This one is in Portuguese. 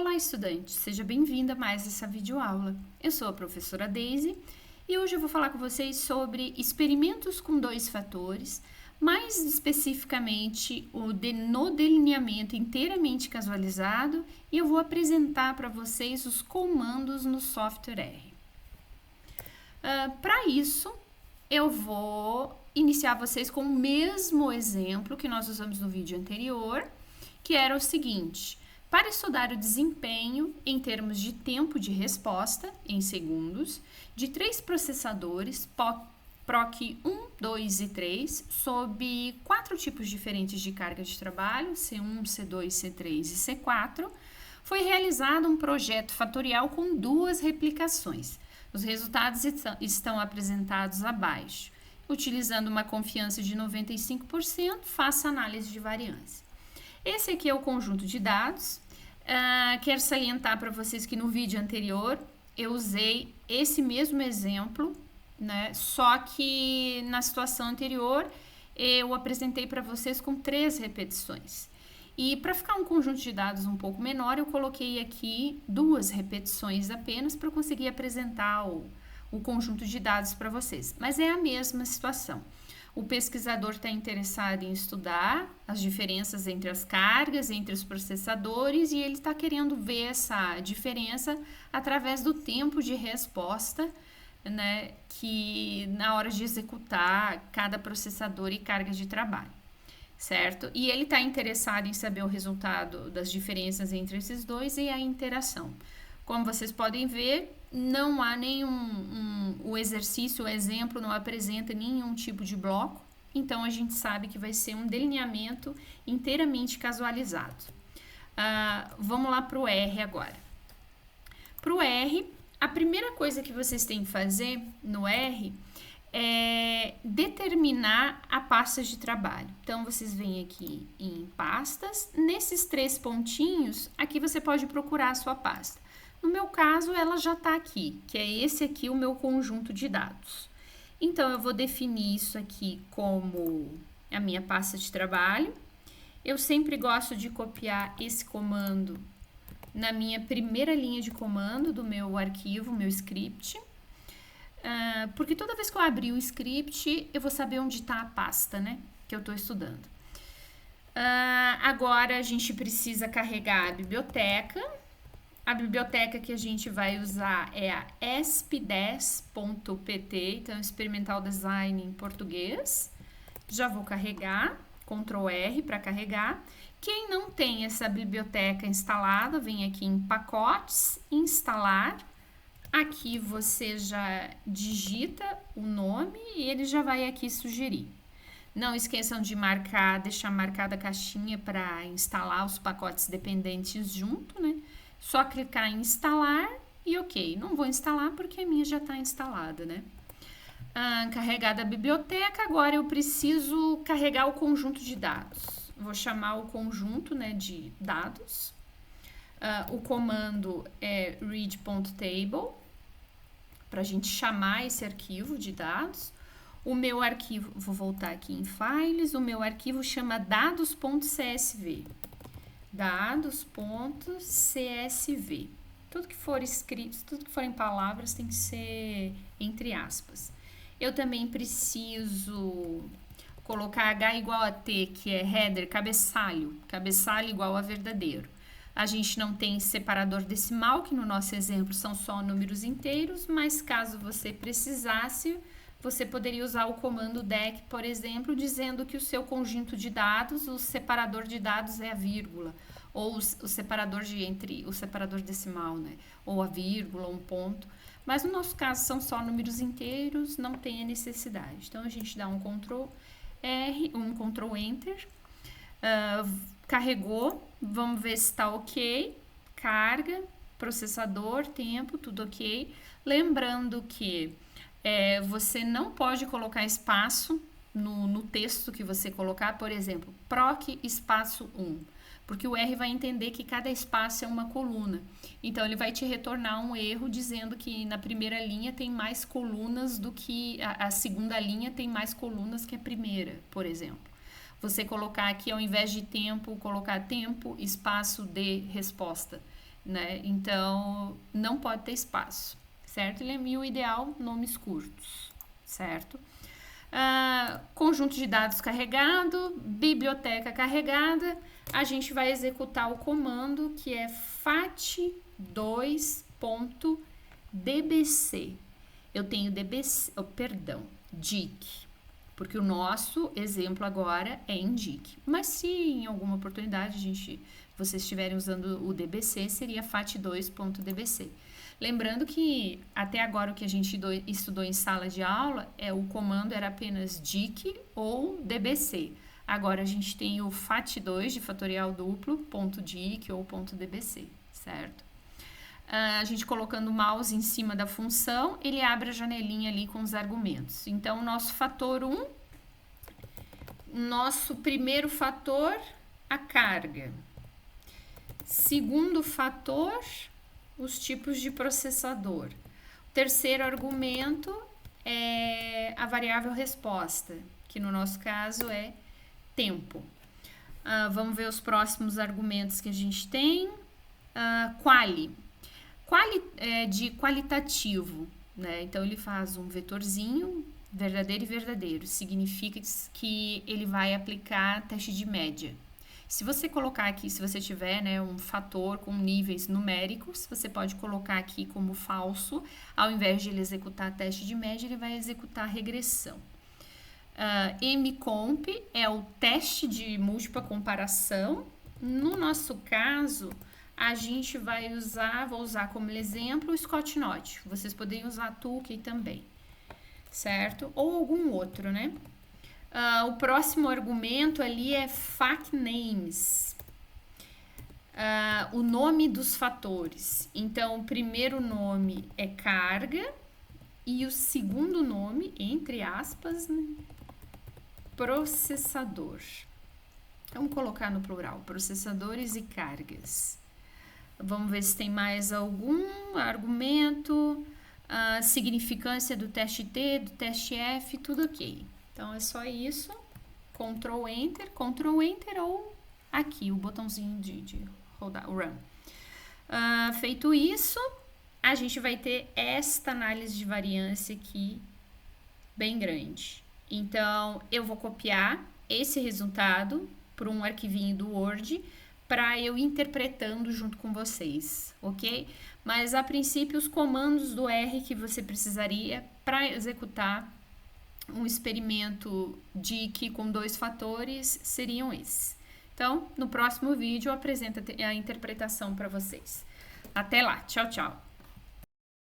Olá, estudante! Seja bem-vinda a mais essa videoaula. Eu sou a professora Daisy e hoje eu vou falar com vocês sobre experimentos com dois fatores, mais especificamente no delineamento inteiramente casualizado, e eu vou apresentar para vocês os comandos no software R. Para isso, eu vou iniciar vocês com o mesmo exemplo que nós usamos no vídeo anterior, que era o seguinte: para estudar o desempenho em termos de tempo de resposta, em segundos, de 3 processadores PROC 1, 2 e 3, sob 4 tipos diferentes de carga de trabalho, C1, C2, C3 e C4, foi realizado um projeto fatorial com 2 replicações. Os resultados estão apresentados abaixo. Utilizando uma confiança de 95%, faça análise de variância. Esse aqui é o conjunto de dados. Quero salientar para vocês que no vídeo anterior eu usei esse mesmo exemplo, né? Só que na situação anterior eu apresentei para vocês com 3 repetições. E para ficar um conjunto de dados um pouco menor, eu coloquei aqui 2 repetições apenas para conseguir apresentar o conjunto de dados para vocês. Mas é a mesma situação. O pesquisador está interessado em estudar as diferenças entre as cargas, entre os processadores, e ele está querendo ver essa diferença através do tempo de resposta, né, que na hora de executar cada processador e carga de trabalho, certo? E ele está interessado em saber o resultado das diferenças entre esses dois e a interação. Como vocês podem ver, não há o exercício, o exemplo não apresenta nenhum tipo de bloco, então a gente sabe que vai ser um delineamento inteiramente casualizado. Vamos lá para o R agora. Para o R, a primeira coisa que vocês têm que fazer no R é determinar a pasta de trabalho. Então, vocês vêm aqui em pastas, nesses 3 pontinhos, aqui você pode procurar a sua pasta. No meu caso, ela já está aqui, que é esse aqui o meu conjunto de dados. Então, eu vou definir isso aqui como a minha pasta de trabalho. Eu sempre gosto de copiar esse comando na minha primeira linha de comando do meu arquivo, meu script. Porque toda vez que eu abrir o script, eu vou saber onde está a pasta, né, que eu estou estudando. Agora, a gente precisa carregar a biblioteca. A biblioteca que a gente vai usar é a esp10.pt, então Experimental Design em português. Já vou carregar, Ctrl R para carregar. Quem não tem essa biblioteca instalada, vem aqui em Pacotes, Instalar. Aqui você já digita o nome e ele já vai aqui sugerir. Não esqueçam de deixar marcada a caixinha para instalar os pacotes dependentes junto, né? Só clicar em instalar e ok. Não vou instalar porque a minha já está instalada, né? Carregada a biblioteca, agora eu preciso carregar o conjunto de dados. Vou chamar o conjunto, né, de dados. O comando é read.table, para a gente chamar esse arquivo de dados. O meu arquivo, vou voltar aqui em Files, o meu arquivo chama dados.csv. Dados.csv. Tudo que for escrito, tudo que for em palavras tem que ser entre aspas. Eu também preciso colocar H igual a T, que é header, cabeçalho igual a verdadeiro. A gente não tem separador decimal, que no nosso exemplo são só números inteiros, mas caso você precisasse, você poderia usar o comando DEC, por exemplo, dizendo que o seu conjunto de dados, o separador de dados é a vírgula, ou o separador o separador decimal, né? Ou a vírgula, um ponto. Mas no nosso caso são só números inteiros, não tem a necessidade. Então a gente dá um Ctrl R, um Ctrl Enter, carregou, vamos ver se está ok, carga, processador, tempo, tudo ok. Lembrando que você não pode colocar espaço no texto que você colocar, por exemplo, proc espaço 1, porque o R vai entender que cada espaço é uma coluna. Então, ele vai te retornar um erro dizendo que na primeira linha tem mais colunas do que a segunda linha tem mais colunas que a primeira, por exemplo. Você colocar aqui, ao invés de tempo, colocar tempo, espaço de resposta. né? Então, não pode ter espaço, certo? E o ideal, nomes curtos, certo? Conjunto de dados carregado, biblioteca carregada, a gente vai executar o comando que é fat2.dbc. Eu tenho dbc, dic, porque o nosso exemplo agora é em dic. Mas se em alguma oportunidade vocês estiverem usando o dbc, seria fat2.dbc. Lembrando que até agora o que a gente estudou em sala de aula o comando era apenas dic ou dbc. Agora a gente tem o fat2 de fatorial duplo, .dic ou .dbc, certo? A gente colocando o mouse em cima da função, ele abre a janelinha ali com os argumentos. Então, nosso fator 1, nosso primeiro fator, a carga. Segundo fator, os tipos de processador. O terceiro argumento é a variável resposta, que no nosso caso é tempo. Vamos ver os próximos argumentos que a gente tem. Quali é de qualitativo, né? Então ele faz um vetorzinho, verdadeiro e verdadeiro. Significa que ele vai aplicar teste de média. Se você colocar aqui, se você tiver, né, um fator com níveis numéricos, você pode colocar aqui como falso. Ao invés de ele executar teste de média, ele vai executar regressão. mcomp é o teste de múltipla comparação. No nosso caso, a gente vou usar como exemplo o Scott Knott. Vocês podem usar Tukey também, certo? Ou algum outro, né? O próximo argumento ali é facnames. O nome dos fatores. Então, o primeiro nome é carga e o segundo nome, entre aspas, né? Processador. Vamos colocar no plural, processadores e cargas. Vamos ver se tem mais algum argumento. Significância do teste T, do teste F, tudo ok. Então, é só isso. Ctrl Enter ou aqui, o botãozinho de rodar, Run. Feito isso, a gente vai ter esta análise de variância aqui, bem grande. Então, eu vou copiar esse resultado para um arquivinho do Word para eu interpretando junto com vocês, ok? Mas, a princípio, os comandos do R que você precisaria para executar um experimento DIC com 2 fatores seriam esses. Então, no próximo vídeo eu apresento a interpretação para vocês. Até lá, tchau, tchau!